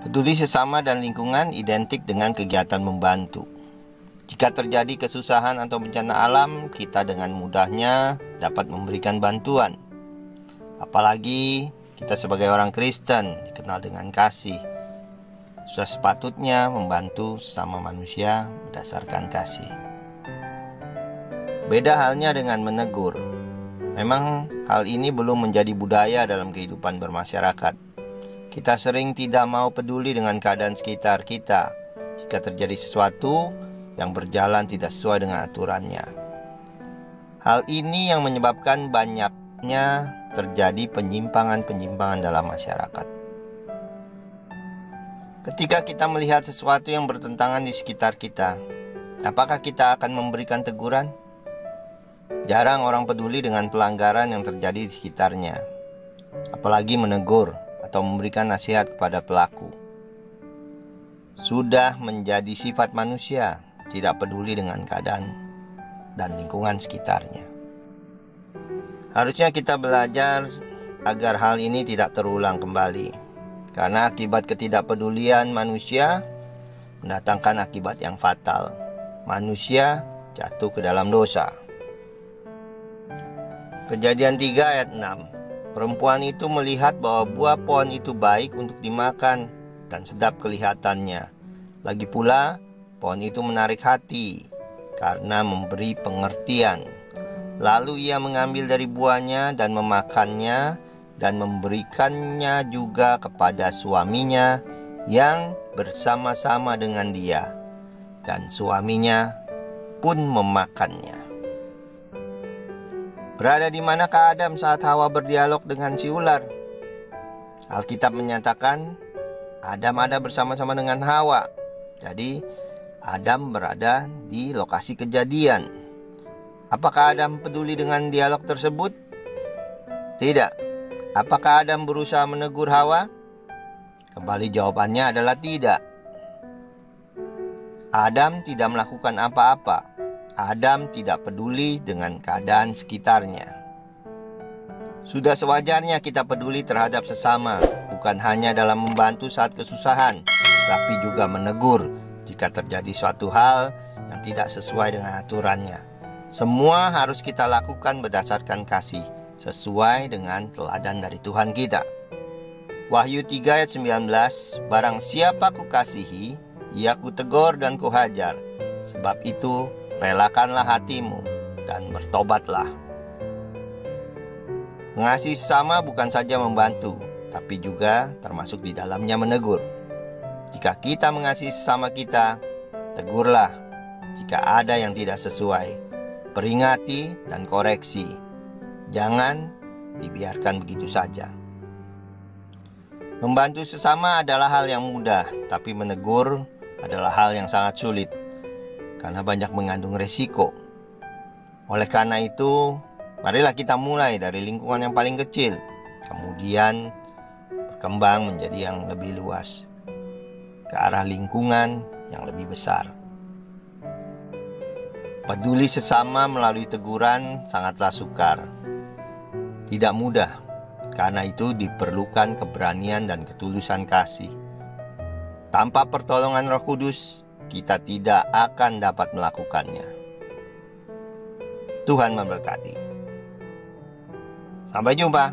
Peduli sesama dan lingkungan identik dengan kegiatan membantu. Jika terjadi kesusahan atau bencana alam, kita dengan mudahnya dapat memberikan bantuan. Apalagi kita sebagai orang Kristen dikenal dengan kasih. Sudah sepatutnya membantu sesama manusia berdasarkan kasih. Beda halnya dengan menegur. Memang hal ini belum menjadi budaya dalam kehidupan bermasyarakat. Kita sering tidak mau peduli dengan keadaan sekitar kita jika terjadi sesuatu yang berjalan tidak sesuai dengan aturannya. Hal ini yang menyebabkan banyaknya terjadi penyimpangan-penyimpangan dalam masyarakat. Ketika kita melihat sesuatu yang bertentangan di sekitar kita, apakah kita akan memberikan teguran? Jarang orang peduli dengan pelanggaran yang terjadi di sekitarnya, apalagi menegur atau memberikan nasihat kepada pelaku. Sudah menjadi sifat manusia tidak peduli dengan keadaan dan lingkungan sekitarnya. Harusnya kita belajar agar hal ini tidak terulang kembali, karena akibat ketidakpedulian manusia mendatangkan akibat yang fatal. Manusia jatuh ke dalam dosa. Kejadian 3 ayat 6. Perempuan itu melihat bahwa buah pohon itu baik untuk dimakan dan sedap kelihatannya. Lagi pula, pohon itu menarik hati karena memberi pengertian. Lalu ia mengambil dari buahnya dan memakannya dan memberikannya juga kepada suaminya yang bersama-sama dengan dia. Dan suaminya pun memakannya. Berada di manakah Adam saat Hawa berdialog dengan si ular? Alkitab menyatakan Adam ada bersama-sama dengan Hawa. Jadi Adam berada di lokasi kejadian. Apakah Adam peduli dengan dialog tersebut? Tidak. Apakah Adam berusaha menegur Hawa? Kembali jawabannya adalah tidak. Adam tidak melakukan apa-apa. Adam tidak peduli dengan keadaan sekitarnya. Sudah sewajarnya kita peduli terhadap sesama, bukan hanya dalam membantu saat kesusahan, tapi juga menegur jika terjadi suatu hal yang tidak sesuai dengan aturannya. Semua harus kita lakukan berdasarkan kasih, sesuai dengan teladan dari Tuhan kita. Wahyu 3 ayat 19, barang siapa kukasihi, ia kutegur dan kuhajar. Sebab itu relakanlah hatimu dan bertobatlah. Mengasihi sesama bukan saja membantu, tapi juga termasuk di dalamnya menegur. Jika kita mengasihi sesama kita, tegurlah jika ada yang tidak sesuai. Peringati dan koreksi. Jangan dibiarkan begitu saja. Membantu sesama adalah hal yang mudah, tapi menegur adalah hal yang sangat sulit, karena banyak mengandung resiko. Oleh karena itu, marilah kita mulai dari lingkungan yang paling kecil, kemudian berkembang menjadi yang lebih luas, ke arah lingkungan yang lebih besar. Peduli sesama melalui teguran sangatlah sukar. Tidak mudah, karena itu diperlukan keberanian dan ketulusan kasih. Tanpa pertolongan Roh Kudus, kita tidak akan dapat melakukannya. Tuhan memberkati. Sampai jumpa.